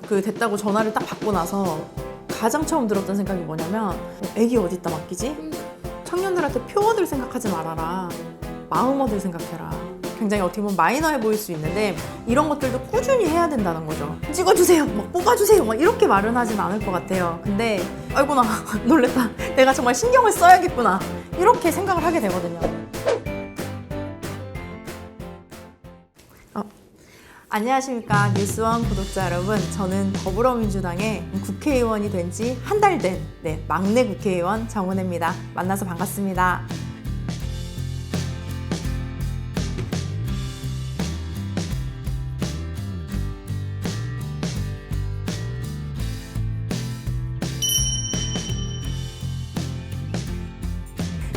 그 됐다고 전화를 딱 받고 나서 가장 처음 들었던 생각이 뭐냐면 애기 어디다 맡기지? 청년들한테 표어들 생각하지 말아라. 마음 얻을 생각해라. 굉장히 어떻게 보면 마이너해 보일 수 있는데 이런 것들도 꾸준히 해야 된다는 거죠. 찍어주세요, 막 뽑아주세요, 막 이렇게 말은 하진 않을 것 같아요. 근데 아이고나 놀랬다. 내가 정말 신경을 써야겠구나. 이렇게 생각을 하게 되거든요. 안녕하십니까 뉴스원 구독자 여러분. 저는 더불어민주당의 국회의원이 된 지 한 달 된 막내 국회의원 정은혜입니다. 만나서 반갑습니다.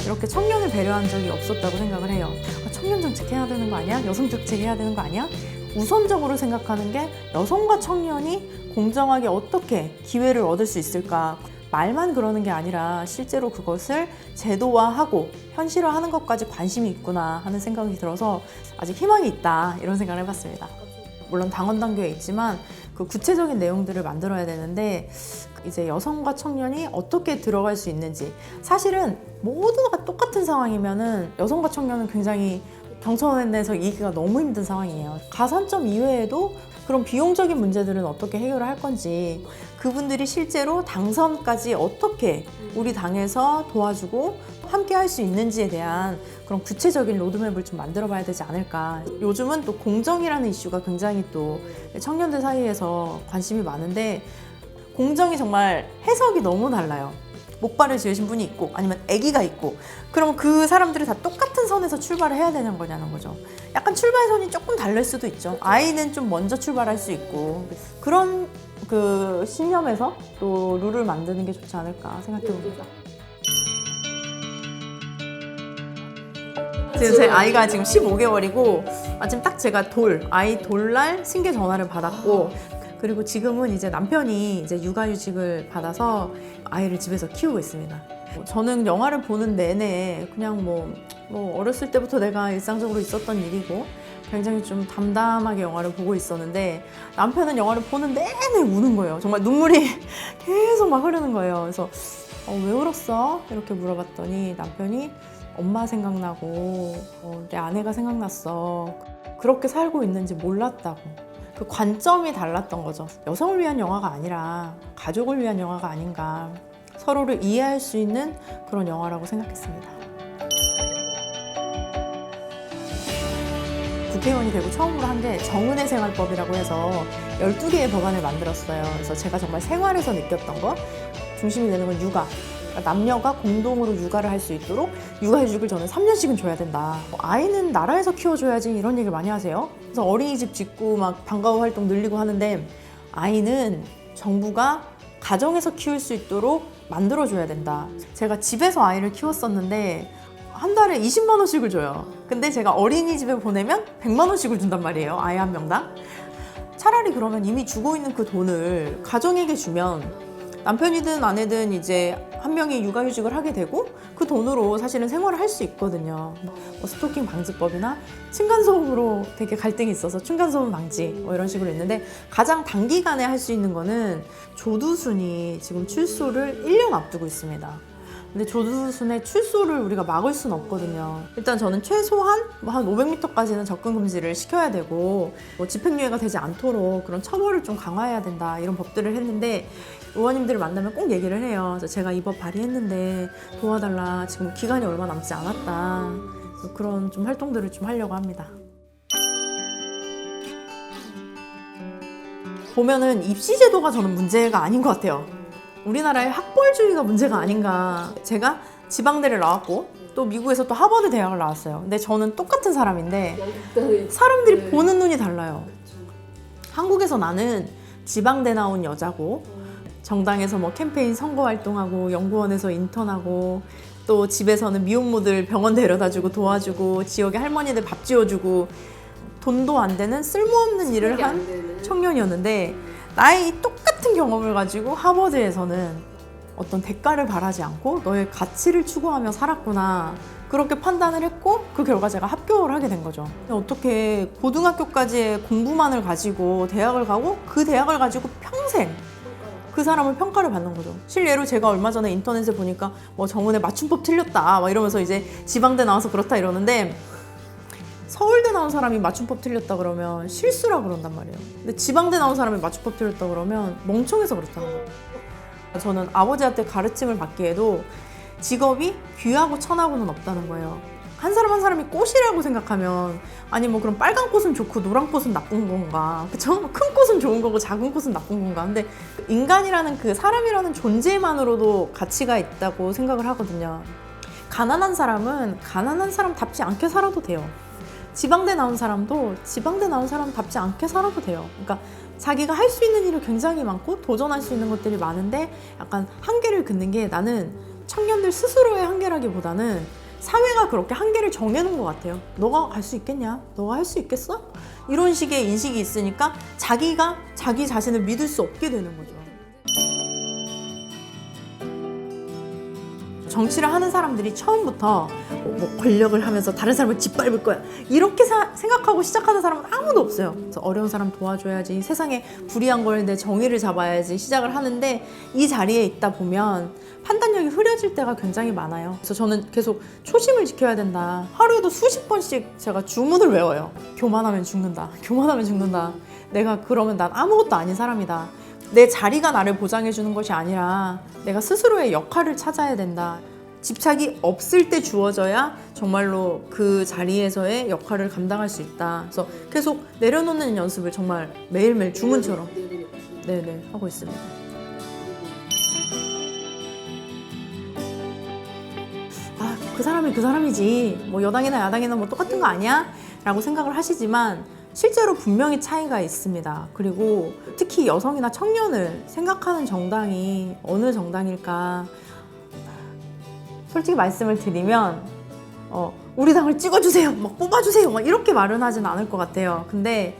이렇게 청년을 배려한 적이 없었다고 생각을 해요. 청년 정책 해야 되는 거 아니야? 여성 정책 해야 되는 거 아니야? 우선적으로 생각하는 게 여성과 청년이 공정하게 어떻게 기회를 얻을 수 있을까? 말만 그러는 게 아니라 실제로 그것을 제도화하고 현실화하는 것까지 관심이 있구나 하는 생각이 들어서 아직 희망이 있다 이런 생각을 해봤습니다. 물론 당원 당규에 있지만 그 구체적인 내용들을 만들어야 되는데 이제 여성과 청년이 어떻게 들어갈 수 있는지, 사실은 모두가 똑같은 상황이면은 여성과 청년은 굉장히 경선에서 이기기가 너무 힘든 상황이에요. 가산점 이외에도 그런 비용적인 문제들은 어떻게 해결을 할 건지, 그분들이 실제로 당선까지 어떻게 우리 당에서 도와주고 함께 할 수 있는지에 대한 그런 구체적인 로드맵을 좀 만들어 봐야 되지 않을까. 요즘은 또 공정이라는 이슈가 굉장히 또 청년들 사이에서 관심이 많은데, 공정이 정말 해석이 너무 달라요. 목발을 지으신 분이 있고 아니면 아기가 있고, 그럼 그 사람들이 다 똑같은 선에서 출발을 해야 되는 거냐는 거죠. 약간 출발선이 조금 다를 수도 있죠. 아이는 좀 먼저 출발할 수 있고, 그런 그 신념에서 또 룰을 만드는 게 좋지 않을까 생각해 봅니다. 지금 제 아이가 지금 15개월이고 마침 딱 제가 아이 돌날 생계 전화를 받았고, 그리고 지금은 이제 남편이 이제 육아휴직을 받아서 아이를 집에서 키우고 있습니다. 저는 영화를 보는 내내 그냥 뭐 어렸을 때부터 내가 일상적으로 있었던 일이고 굉장히 좀 담담하게 영화를 보고 있었는데, 남편은 영화를 보는 내내 우는 거예요. 정말 눈물이 계속 막 흐르는 거예요. 그래서 왜 울었어? 이렇게 물어봤더니 남편이 엄마 생각나고 내 아내가 생각났어. 그렇게 살고 있는지 몰랐다고. 그 관점이 달랐던 거죠. 여성을 위한 영화가 아니라 가족을 위한 영화가 아닌가, 서로를 이해할 수 있는 그런 영화라고 생각했습니다. 국회의원이 되고 처음으로 한 게 정은혜 생활법이라고 해서 12개의 법안을 만들었어요. 그래서 제가 정말 생활에서 느꼈던 거, 중심이 되는 건 육아. 남녀가 공동으로 육아를 할 수 있도록 육아휴직을 저는 3년씩은 줘야 된다. 아이는 나라에서 키워줘야지 이런 얘기를 많이 하세요. 그래서 어린이집 짓고 막 방과후 활동 늘리고 하는데, 아이는 정부가 가정에서 키울 수 있도록 만들어줘야 된다. 제가 집에서 아이를 키웠었는데 한 달에 20만 원씩을 줘요. 근데 제가 어린이집에 보내면 100만 원씩을 준단 말이에요. 아이 한 명당. 차라리 그러면 이미 주고 있는 그 돈을 가정에게 주면 남편이든 아내든 이제 한 명이 육아휴직을 하게 되고 그 돈으로 사실은 생활을 할 수 있거든요. 스토킹 방지법이나 층간소음으로 되게 갈등이 있어서 층간소음 방지 이런 식으로 있는데, 가장 단기간에 할 수 있는 거는 조두순이 지금 출소를 1년 앞두고 있습니다. 근데 조두순의 출소를 우리가 막을 수는 없거든요. 일단 저는 최소한 한 500m까지는 접근 금지를 시켜야 되고, 집행유예가 되지 않도록 그런 처벌을 좀 강화해야 된다 이런 법들을 했는데, 의원님들을 만나면 꼭 얘기를 해요. 그래서 제가 이 법 발의했는데 도와달라. 지금 기간이 얼마 남지 않았다. 그래서 그런 좀 활동들을 좀 하려고 합니다. 보면은 입시 제도가 저는 문제가 아닌 것 같아요. 우리나라의 학벌주의가 문제가 아닌가. 제가 지방대를 나왔고 또 미국에서 또 하버드 대학을 나왔어요. 근데 저는 똑같은 사람인데 사람들이 보는 눈이 달라요. 한국에서 나는 지방대 나온 여자고, 정당에서 캠페인 선거 활동하고 연구원에서 인턴하고, 또 집에서는 미혼모들 병원 데려다주고 도와주고, 지역의 할머니들 밥 지어주고, 돈도 안 되는 쓸모없는 일을 한 청년이었는데, 나의 똑같은 경험을 가지고 하버드에서는 어떤 대가를 바라지 않고 너의 가치를 추구하며 살았구나. 그렇게 판단을 했고 그 결과 제가 합격을 하게 된 거죠. 어떻게 고등학교까지의 공부만을 가지고 대학을 가고 그 대학을 가지고 평생 그 사람을 평가를 받는 거죠. 실례로 제가 얼마 전에 인터넷에 보니까 뭐 정은의 맞춤법 틀렸다 막 이러면서 이제 지방대 나와서 그렇다 이러는데 서울대 나온 사람이 맞춤법 틀렸다 그러면 실수라 그런단 말이에요. 근데 지방대 나온 사람이 맞춤법 틀렸다 그러면 멍청해서 그렇다는 거예요. 저는 아버지한테 가르침을 받기에도 직업이 귀하고 천하고는 없다는 거예요. 한 사람 한 사람이 꽃이라고 생각하면 아니 뭐 그럼 빨간 꽃은 좋고 노란 꽃은 나쁜 건가? 그쵸? 큰 꽃은 좋은 거고 작은 꽃은 나쁜 건가? 근데 인간이라는 그 사람이라는 존재만으로도 가치가 있다고 생각을 하거든요. 가난한 사람은 가난한 사람답지 않게 살아도 돼요. 지방대 나온 사람도 지방대 나온 사람답지 않게 살아도 돼요. 그러니까 자기가 할 수 있는 일이 굉장히 많고 도전할 수 있는 것들이 많은데 약간 한계를 긋는 게 나는 청년들 스스로의 한계라기보다는 사회가 그렇게 한계를 정해놓은 것 같아요. 너가 갈 수 있겠냐? 너가 할 수 있겠어? 이런 식의 인식이 있으니까 자기가 자기 자신을 믿을 수 없게 되는 거죠. 정치를 하는 사람들이 처음부터 뭐 권력을 하면서 다른 사람을 짓밟을 거야 이렇게 생각하고 시작하는 사람은 아무도 없어요. 그래서 어려운 사람 도와줘야지, 세상에 불의한 걸 내 정의를 잡아야지 시작을 하는데 이 자리에 있다 보면 판단력이 흐려질 때가 굉장히 많아요. 그래서 저는 계속 초심을 지켜야 된다. 하루에도 수십 번씩 제가 주문을 외워요. 교만하면 죽는다. 교만하면 죽는다. 내가 그러면 난 아무것도 아닌 사람이다. 내 자리가 나를 보장해주는 것이 아니라 내가 스스로의 역할을 찾아야 된다. 집착이 없을 때 주어져야 정말로 그 자리에서의 역할을 감당할 수 있다. 그래서 계속 내려놓는 연습을 정말 매일매일 주문처럼 네네 하고 있습니다. 아, 그 사람이 그 사람이지. 뭐 여당이나 야당이나 뭐 똑같은 거 아니야? 라고 생각을 하시지만 실제로 분명히 차이가 있습니다. 그리고 특히 여성이나 청년을 생각하는 정당이 어느 정당일까? 솔직히 말씀을 드리면 우리 당을 찍어주세요, 막 뽑아주세요, 막 이렇게 말은 하진 않을 것 같아요. 근데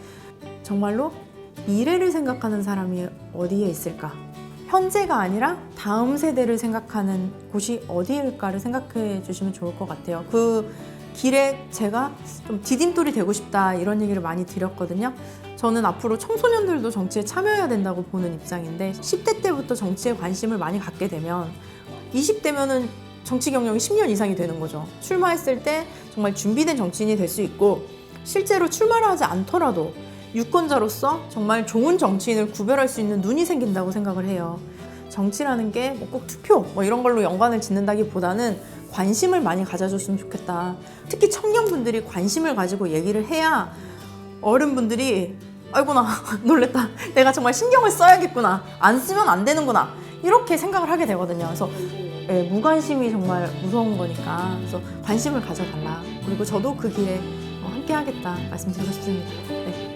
정말로 미래를 생각하는 사람이 어디에 있을까? 현재가 아니라 다음 세대를 생각하는 곳이 어디일까를 생각해 주시면 좋을 것 같아요. 그 길에 제가 좀 디딤돌이 되고 싶다 이런 얘기를 많이 드렸거든요. 저는 앞으로 청소년들도 정치에 참여해야 된다고 보는 입장인데 10대 때부터 정치에 관심을 많이 갖게 되면 20대면은 정치 경력이 10년 이상이 되는 거죠. 출마했을 때 정말 준비된 정치인이 될 수 있고 실제로 출마를 하지 않더라도 유권자로서 정말 좋은 정치인을 구별할 수 있는 눈이 생긴다고 생각을 해요. 정치라는 게 뭐 꼭 투표 뭐 이런 걸로 연관을 짓는다기보다는 관심을 많이 가져줬으면 좋겠다. 특히 청년분들이 관심을 가지고 얘기를 해야 어른분들이 아이고나 놀랬다. 내가 정말 신경을 써야겠구나. 안 쓰면 안 되는구나. 이렇게 생각을 하게 되거든요. 그래서 네, 무관심이 정말 무서운 거니까 그래서 관심을 가져달라. 그리고 저도 그 길에 함께 하겠다 말씀드리고 싶습니다. 네.